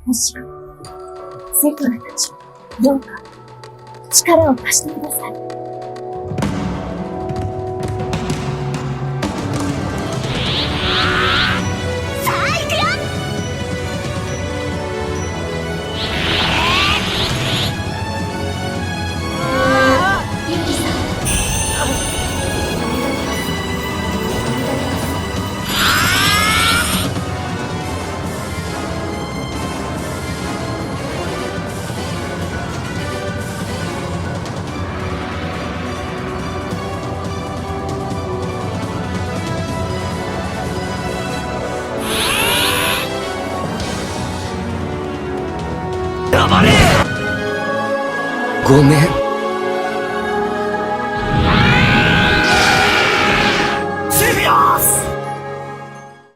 もしくは、セクラたち、どうか、力を貸してください。ごめん。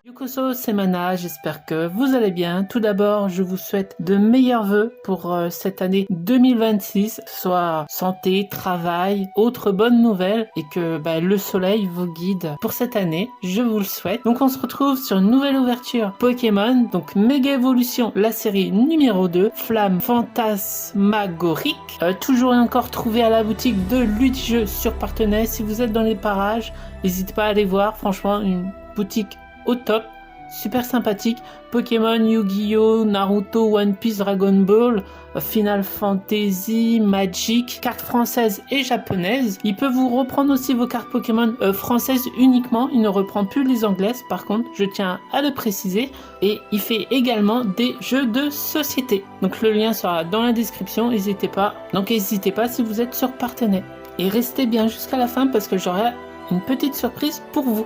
Yukoso Semana, j'espère que vous allez bien. Tout d'abord, je vous souhaite de meilleurs vœux pour cette année 2026, soit santé, travail, autres bonnes nouvelles et que le soleil vous guide pour cette année. Je vous le souhaite. Donc on se retrouve sur une nouvelle ouverture Pokémon, donc Méga Évolution, la série numéro 2, Flamme Fantasmagorique, toujours et encore trouvé à la boutique de Ludijeux sur Partenay. Si vous êtes dans les parages, n'hésitez pas à aller voir, franchement une boutique au top, super sympathique. Pokémon, Yu-Gi-Oh, Naruto, One Piece, Dragon Ball, Final Fantasy, Magic, cartes françaises et japonaises. Il peut vous reprendre aussi vos cartes Pokémon françaises uniquement, il ne reprend plus les anglaises par contre, je tiens à le préciser. Et il fait également des jeux de société. Donc le lien sera dans la description, n'hésitez pas. Donc n'hésitez pas si vous êtes sur Partenay. Et restez bien jusqu'à la fin parce que j'aurai une petite surprise pour vous.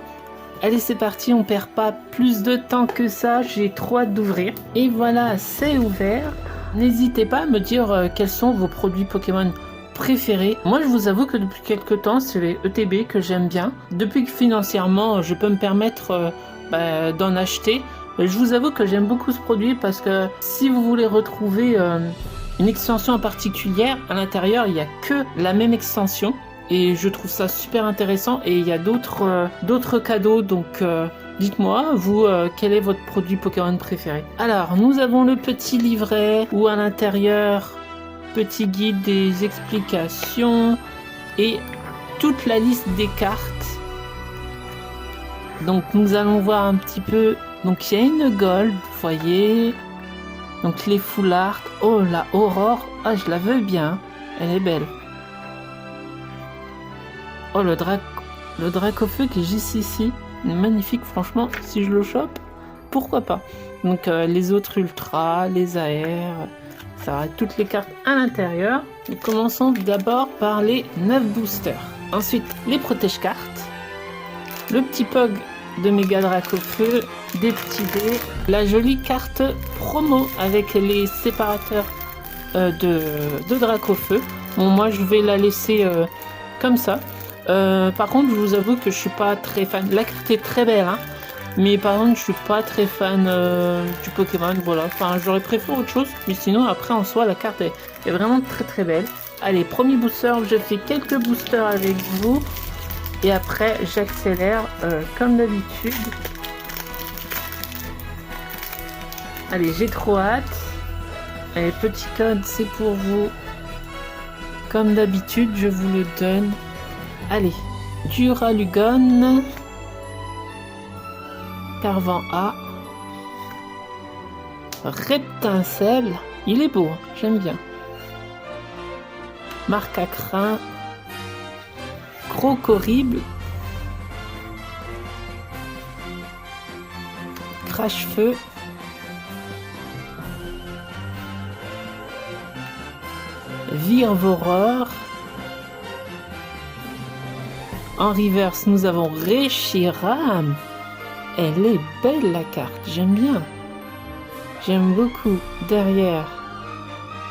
Allez, c'est parti, on perd pas plus de temps que ça, j'ai trop hâte d'ouvrir. Et voilà, c'est ouvert. N'hésitez pas à me dire quels sont vos produits Pokémon préférés. Moi, je vous avoue que depuis quelques temps, c'est les ETB que j'aime bien. Depuis que financièrement, je peux me permettre d'en acheter. Je vous avoue que j'aime beaucoup ce produit parce que si vous voulez retrouver une extension en particulière, à l'intérieur, il n'y a que la même extension. Et je trouve ça super intéressant et il y a d'autres cadeaux, donc dites-moi, vous, quel est votre produit Pokémon préféré? Alors, nous avons le petit livret où à l'intérieur, petit guide des explications et toute la liste des cartes. Donc nous allons voir un petit peu, donc il y a une gold, vous voyez, donc les full art, oh la Aurore, ah je la veux bien, elle est belle. Oh, le Dracofeu qui est juste ici. Magnifique, franchement, si je le chope, pourquoi pas. Donc, les autres ultras, les AR, ça va toutes les cartes à l'intérieur. Et commençons d'abord par les 9 boosters. Ensuite, les protège-cartes. Le petit Pog de Méga Dracofeu, des petits dés. La jolie carte promo avec les séparateurs de Dracofeu. Bon, moi, je vais la laisser comme ça. Par contre, je vous avoue que je suis pas très fan. La carte est très belle, hein, mais par contre, je suis pas très fan du Pokémon. Voilà, enfin, j'aurais préféré autre chose, mais sinon, après, en soi, la carte est vraiment très très belle. Allez, premier booster, je fais quelques boosters avec vous, et après, j'accélère comme d'habitude. Allez, j'ai trop hâte. Allez, petit code, c'est pour vous. Comme d'habitude, je vous le donne. Allez, Duralugon, Carvan A, Reptincelle, il est beau, j'aime bien. Marcacrin, Crocorrible, Crache-Feu, Virvoreur. En reverse, nous avons Reshiram. Elle est belle la carte, j'aime bien. J'aime beaucoup. Derrière.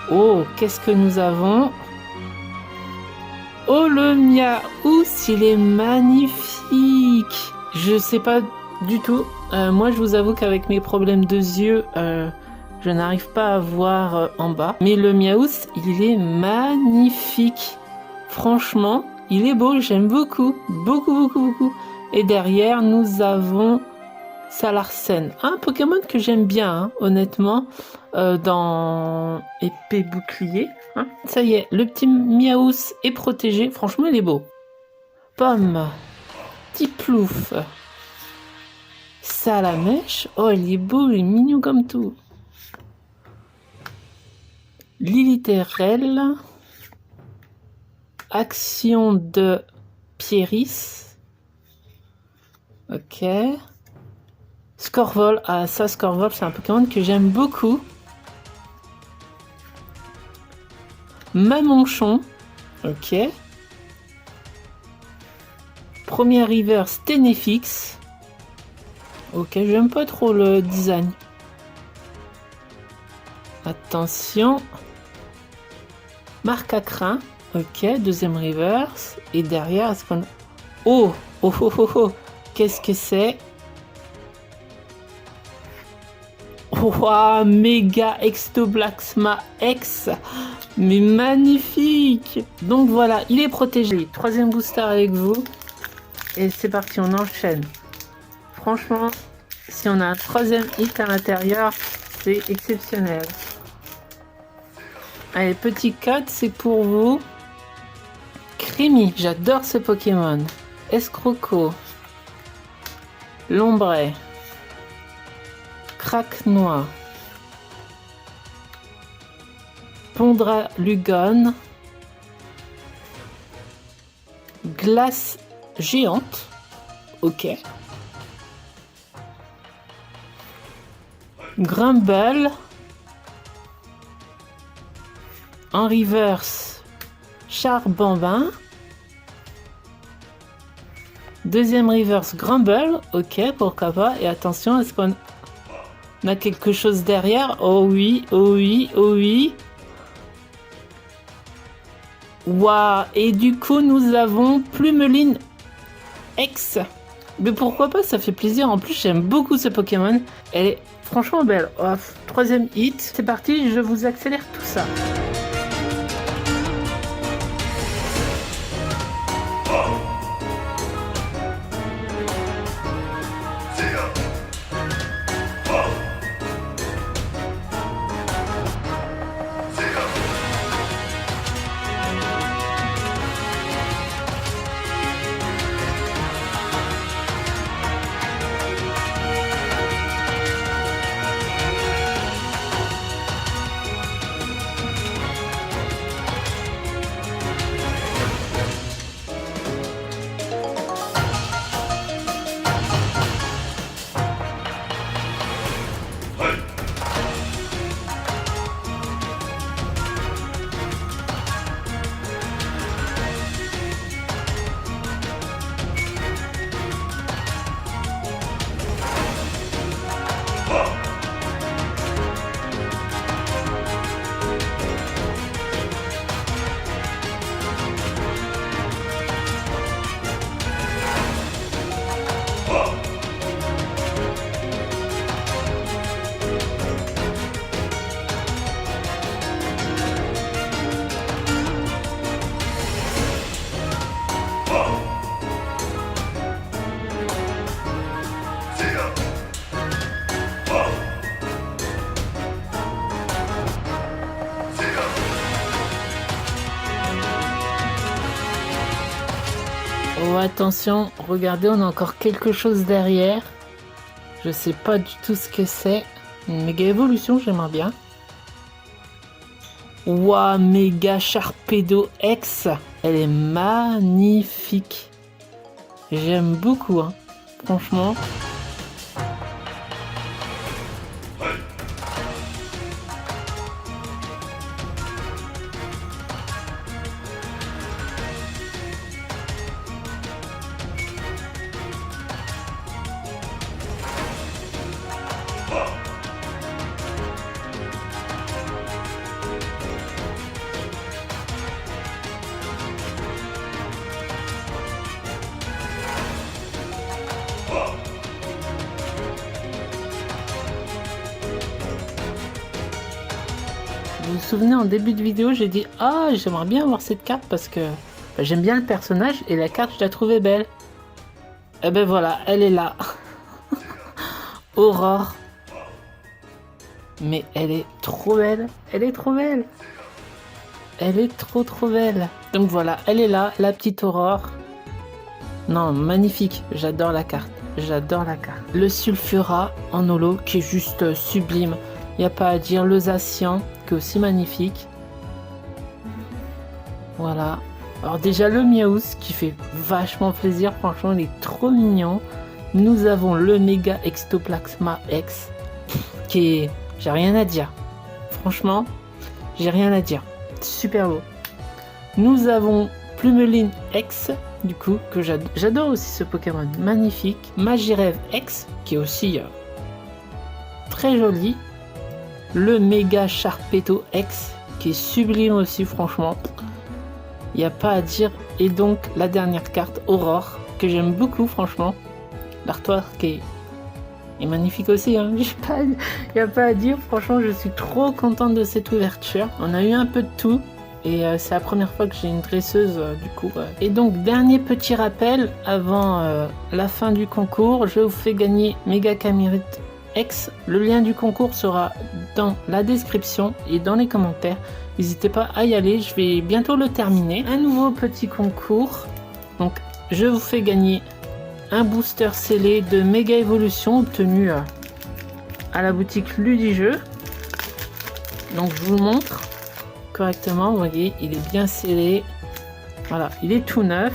Oh, qu'est-ce que nous avons? Oh, le Miaous, il est magnifique. Je sais pas du tout. Moi, je vous avoue qu'avec mes problèmes de yeux, je n'arrive pas à voir en bas. Mais le Miaous, il est magnifique. Franchement, il est beau, j'aime beaucoup. Beaucoup, beaucoup, beaucoup. Et derrière, nous avons Salarsen, un Pokémon que j'aime bien, hein, honnêtement, dans épée bouclier. Hein. Ça y est, le petit Miaous est protégé. Franchement, il est beau. Pomme, Tiplouf, Salamèche. Oh, il est beau, il est mignon comme tout. Liliterel, Action de Pieris. Ok. Scorvol, ah ça Scorvol c'est un Pokémon que j'aime beaucoup. Mamonchon, ok. Premier river Sténéfix. Ok, j'aime pas trop le design. Attention. Marcacrin, ok, deuxième reverse. Et derrière, est-ce qu'on... Oh, oh, oh, oh, oh. Qu'est-ce que c'est? Wow, méga Extoblaxma X, mais magnifique. Donc voilà, il est protégé. Troisième booster avec vous. Et c'est parti, on enchaîne. Franchement, si on a un troisième hit à l'intérieur, c'est exceptionnel. Allez, petit code, c'est pour vous. Crémy, j'adore ce Pokémon. Escroco. Lombray. Craque-noix. Pondra Lugon. Glace géante. Ok. Grumble. En reverse, Charbambin. Deuxième reverse, Grumble. Ok, pourquoi pas. Et attention, est-ce qu'on a quelque chose derrière? Oh oui, oh oui, oh oui. Waouh. Et du coup, nous avons Plumeline X. Mais pourquoi pas, ça fait plaisir. En plus, j'aime beaucoup ce Pokémon. Elle est franchement belle. Oh, troisième hit. C'est parti, je vous accélère tout ça. Oh attention, regardez, on a encore quelque chose derrière. Je sais pas du tout ce que c'est. Une méga évolution, j'aimerais bien. Ouah, méga Sharpedo X. Elle est magnifique. J'aime beaucoup, hein. Franchement. Vous vous souvenez, en début de vidéo, j'ai dit « Ah, j'aimerais bien avoir cette carte parce que j'aime bien le personnage et la carte, je la trouvais belle. » Et ben voilà, elle est là. Aurore. Mais elle est trop belle. Elle est trop belle. Elle est trop belle. Donc voilà, elle est là, la petite Aurore. Non, magnifique. J'adore la carte. J'adore la carte. Le Sulfura en holo qui est juste sublime. Il n'y a pas à dire. Le Zacian qui est aussi magnifique. Voilà. Alors déjà le Miaus qui fait vachement plaisir. Franchement, il est trop mignon. Nous avons le Méga Extoplasma X qui est... J'ai rien à dire. Franchement, j'ai rien à dire. Super beau. Nous avons Plumeline X, du coup, que j'adore aussi ce Pokémon. Magnifique. Magirève X, qui est aussi très joli. Le Méga Sharpedo X, qui est sublime aussi, franchement. Il n'y a pas à dire. Et donc, la dernière carte, Aurore, que j'aime beaucoup, franchement. L'artwork est magnifique aussi, hein. Il n'y a pas à dire, franchement je suis trop contente de cette ouverture. On a eu un peu de tout et c'est la première fois que j'ai une dresseuse du coup. Et donc dernier petit rappel avant la fin du concours, je vous fais gagner Méga Camerupt X. Le lien du concours sera dans la description et dans les commentaires. N'hésitez pas à y aller, je vais bientôt le terminer. Un nouveau petit concours, donc je vous fais gagner un booster scellé de Méga Évolution obtenu à la boutique Ludijeux. Donc je vous le montre correctement, vous voyez, il est bien scellé. Voilà, il est tout neuf.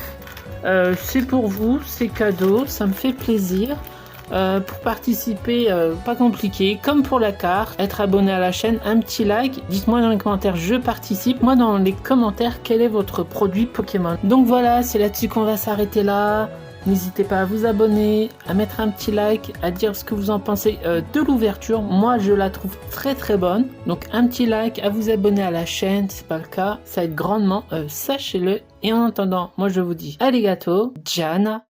C'est pour vous, c'est cadeau, ça me fait plaisir. Pour participer, pas compliqué, comme pour la carte, être abonné à la chaîne, un petit like, dites-moi dans les commentaires je participe, moi dans les commentaires quel est votre produit Pokémon. Donc voilà, c'est là-dessus qu'on va s'arrêter là. N'hésitez pas à vous abonner, à mettre un petit like, à dire ce que vous en pensez de l'ouverture. Moi, je la trouve très bonne. Donc, un petit like, à vous abonner à la chaîne, si c'est pas le cas. Ça aide grandement, sachez-le. Et en attendant, moi, je vous dis arigato, Jana.